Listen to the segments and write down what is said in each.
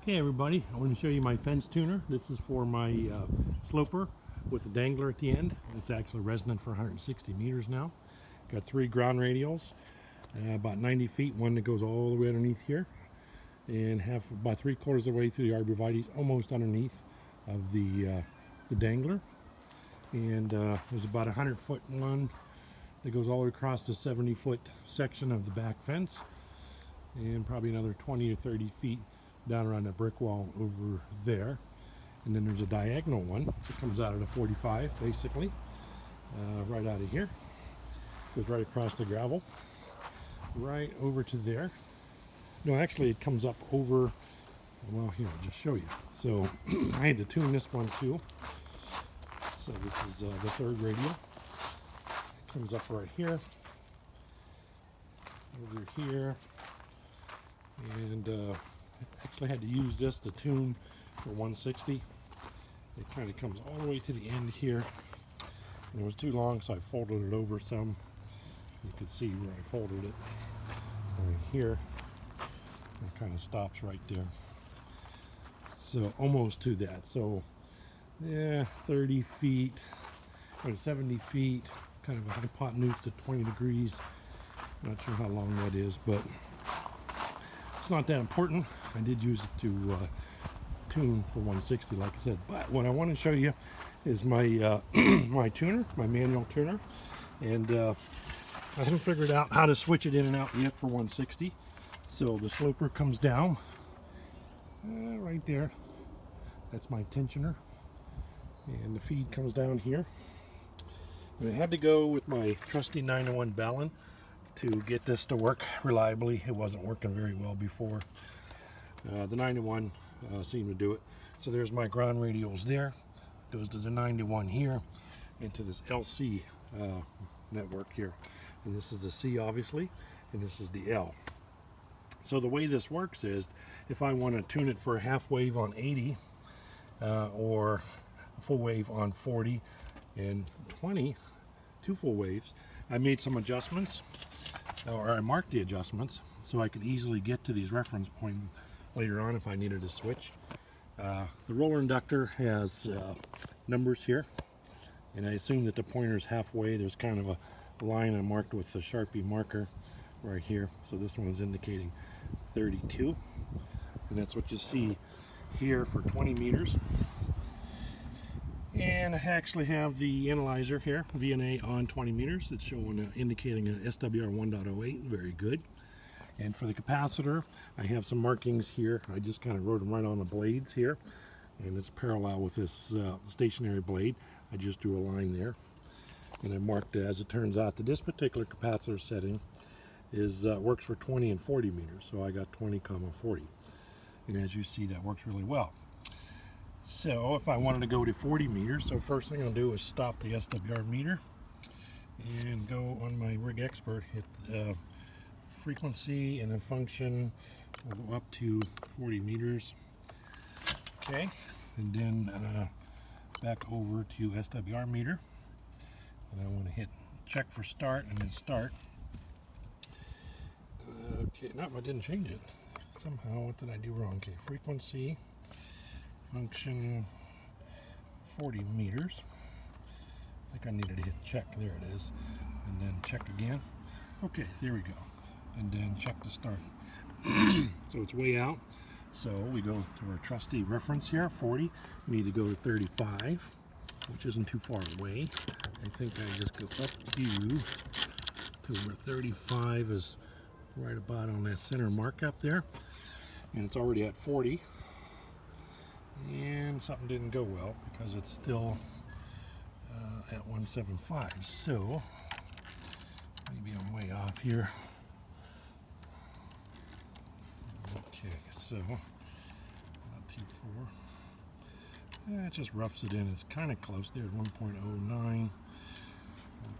Okay everybody, I want to show you my fence tuner. This is for my sloper with a dangler at the end. It's actually resonant for 160 meters now. Got 3 ground radials, about 90 feet, one that goes all the way underneath here, and about 3/4 of the way through the arborvitae's, almost underneath of the dangler. And there's about a 100-foot one that goes all the way across the 70-foot section of the back fence, and probably another 20 or 30 feet down around that brick wall over there. And then there's a diagonal one that comes out of the 45, basically, right out of here. Goes right across the gravel, right over to there. No, actually it comes up over, well, here, I'll just show you. So I had to tune this one too. So this is the 3rd radial. It comes up right here, over here, and actually had to use this to tune for 160. It kind of comes all the way to the end here, and it was too long, so I folded it over some. You can see where I folded it right here. It kind of stops right there, so almost to that. So yeah, 30 feet or 70 feet, kind of a hypotenuse to 20 degrees. Not sure how long that is, but it's not that important. I did use it to tune for 160, like I said. But what I want to show you is my my tuner, my manual tuner, and I haven't figured out how to switch it in and out yet for 160. So the sloper comes down right there. That's my tensioner, and the feed comes down here. And I had to go with my trusty 901 balun to get this to work reliably. It wasn't working very well before. The 901 seemed to do it. So there's my ground radials there. Goes to the 901 here, into this LC network here. And this is the C, obviously, and this is the L. So the way this works is, if I want to tune it for a half wave on 80, or a full wave on 40 and 20, 2 full waves, I made some adjustments, or I marked the adjustments so I could easily get to these reference points later on if I needed to switch. The roller inductor has numbers here, and I assume that the pointer's halfway. There's kind of a line I marked with the Sharpie marker right here. So this one's indicating 32, and that's what you see here for 20 meters. And I actually have the analyzer here, VNA on 20 meters. It's showing indicating a SWR 1.08, very good. And for the capacitor, I have some markings here. I just kind of wrote them right on the blades here, and it's parallel with this stationary blade. I just drew a line there, and I marked it. As it turns out, that this particular capacitor setting is works for 20 and 40 meters. So I got 20, 40, and as you see, that works really well. So if I wanted to go to 40 meters, so first thing I'll do is stop the SWR meter and go on my Rig Expert, hit frequency, and then function will go up to 40 meters. Okay, and then back over to SWR meter, and I want to hit check for start and then start. Okay, no, I didn't change it. Somehow, what did I do wrong? Okay, frequency, function, 40 meters. I think I needed to hit check, there it is, and then check again. Okay, there we go, and then check to start. So it's way out, so we go to our trusty reference here, 40. We need to go to 35, which isn't too far away. I think I just go up to where 35 is right about on that center mark up there, and it's already at 40. And something didn't go well because it's still at 175. So maybe I'm way off here. Okay, so not too far. It just roughs it in. It's kind of close there at 1.09,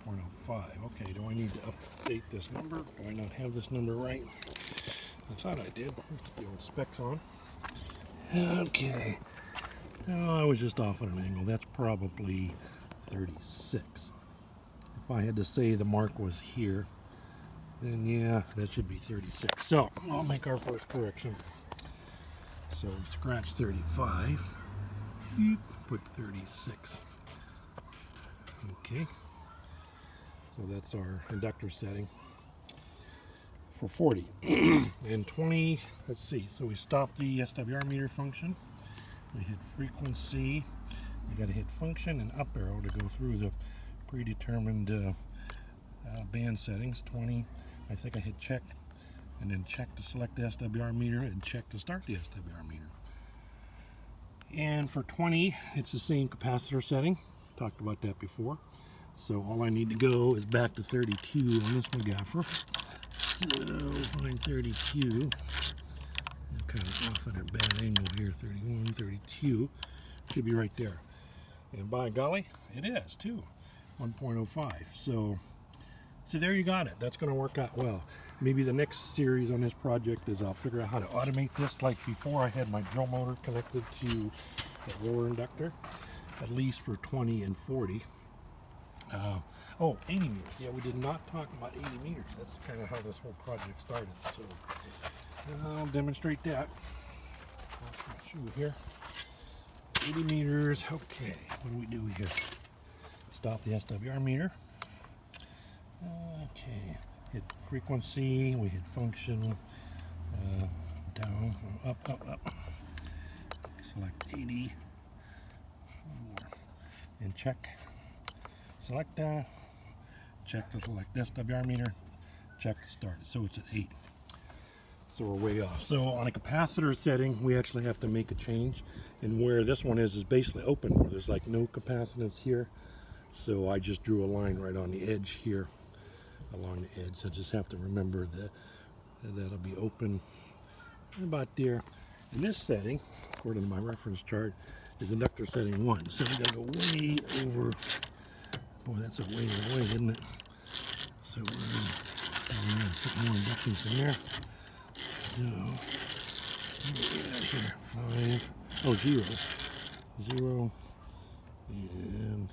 1.05. Okay, do I need to update this number? Do I not have this number right? I thought I did. Put the old specs on. Okay. Oh, I was just off at an angle. That's probably 36. If I had to say the mark was here, then yeah, that should be 36. So I'll make our first correction. So we scratch 35, put 36. Okay, so that's our inductor setting for 40. And 20, let's see, so we stop the SWR meter function, we hit frequency, we got to hit function and up arrow to go through the predetermined band settings. 20, I think I hit check, and then check to select the SWR meter and check to start the SWR meter. And for 20, it's the same capacitor setting, talked about that before. So all I need to go is back to 32 on this McGaffer. So find 32. I'm kind of off at a bad angle here. 31, 32 should be right there. And by golly, it is too. 1.05. So there you got it. That's going to work out well. Maybe the next series on this project is I'll figure out how to automate this. Like before, I had my drill motor connected to the roller inductor, at least for 20 and 40. Oh, 80 meters. Yeah, we did not talk about 80 meters. That's kind of how this whole project started. So I'll demonstrate that. I'll show you here. 80 meters. Okay, what do we do here? Stop the SWR meter. Okay, hit frequency, we hit function, down, up, select 80, and check, select that, check to select SWR meter, check to start, so it's at 8. So we're way off. So on a capacitor setting, we actually have to make a change, and where this one is basically open, where there's like no capacitance here, so I just drew a line right on the edge here, along the edge. I just have to remember that that'll be open about there. And this setting, according to my reference chart, is inductor setting 1. So we gotta go way over. Boy, that's a way away, isn't it? So we're gonna put more inductance in there. So what do we got here? 5. Oh, 0. 0. And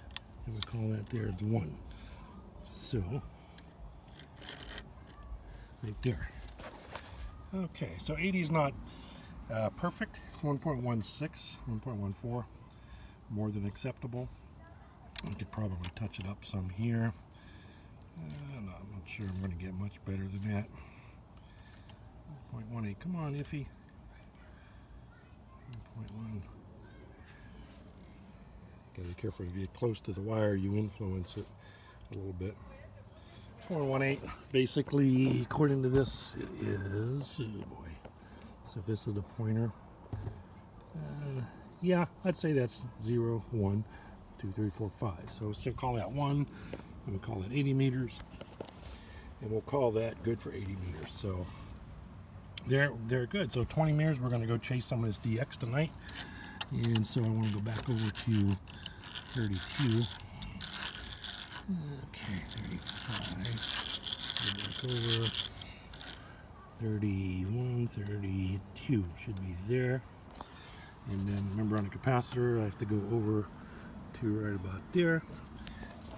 we call that there 1. So right there. Okay, so 80 is not perfect. 1.16, 1.14, more than acceptable. I could probably touch it up some here. I'm not sure I'm going to get much better than that. 1.18, come on, iffy. 1.1. Gotta be careful. If you get close to the wire, you influence it a little bit. 0.18, basically, according to this, it is, oh boy, so if this is the pointer, yeah, I'd say that's 0, 1, 2, 3, 4, 5. So we'll call that 1, and we'll call that 80 meters, and we'll call that good for 80 meters. So they're good. So 20 meters, we're going to go chase some of this DX tonight, and so I want to go back over to 32. Okay, 35, back over, 31, 32 should be there. And then remember on the capacitor, I have to go over to right about there.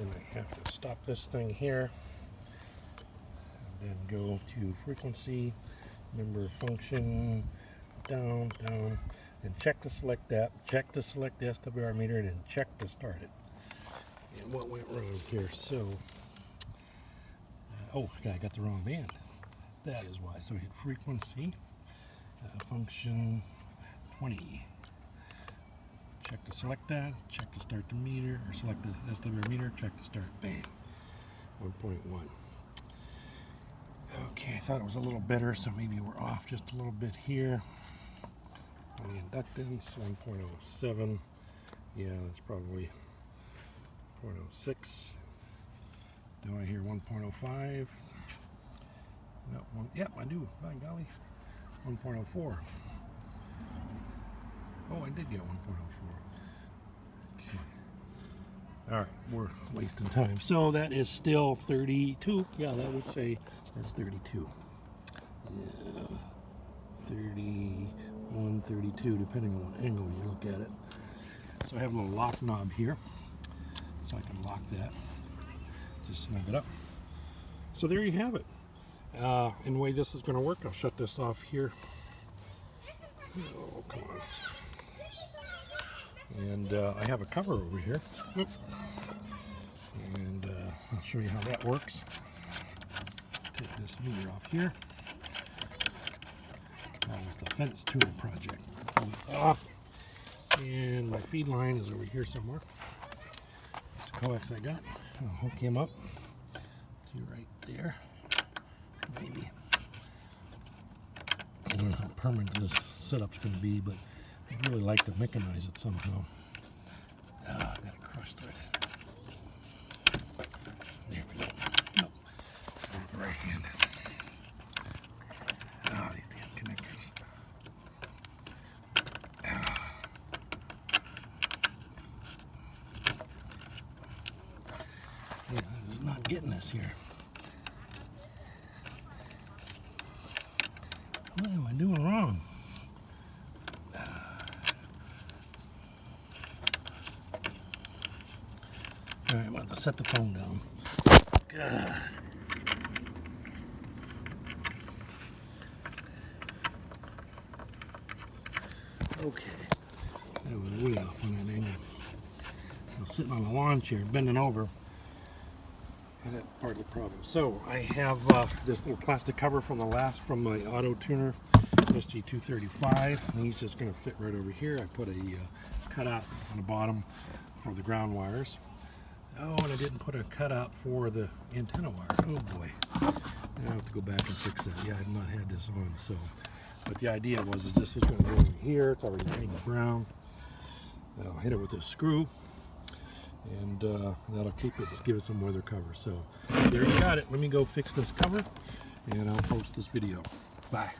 And I have to stop this thing here. And then go to frequency, remember function, down, and check to select that, check to select the SWR meter, and then check to start it. And what went wrong here? So, oh, I got the wrong band. That is why. So hit frequency, function 20. Check to select that, check to start the meter, or select the SWR meter, check to start. Bam. 1.1. Okay, I thought it was a little better, so maybe we're off just a little bit here. On the inductance, 1.07. Yeah, that's probably 0.06. Do I hear 1.05? No, yep, I do. By golly. 1.04. Oh, I did get 1.04. Okay. All right, we're wasting time. So that is still 32. Yeah, that would say that's 32. Yeah, 31, 32, depending on what angle you look at it. So I have a little lock knob here, so I can lock that. Just snug it up. So there you have it. And the way this is going to work, I'll shut this off here. Oh, come on. And I have a cover over here. And I'll show you how that works. Take this meter off here. That was the fence tuner project. Pull it off. And my feed line is over here somewhere. It's a coax I got. I'll hook him up to right there. Maybe. I don't know how permanent this setup's going to be, but I'd really like to mechanize it somehow. I got a cross thread. There we go. Nope. With the right hand. These damn connectors. Yeah, I'm not getting this here. What am I doing wrong? All right, I'm going to set the phone down. Okay, that was way off on that angle. I was sitting on the lawn chair, bending over. And that's part of the problem. So I have this little plastic cover from my auto tuner, SG235. And he's just going to fit right over here. I put a cutout on the bottom for the ground wires. Oh, and I didn't put a cutout for the antenna wire. Oh boy. Now I have to go back and fix that. Yeah, I've not had this on, so. But the idea was this was going to go in here. It's already painted brown. I'll hit it with a screw, and that'll keep it, give it some weather cover. So there you got it. Let me go fix this cover, and I'll post this video. Bye.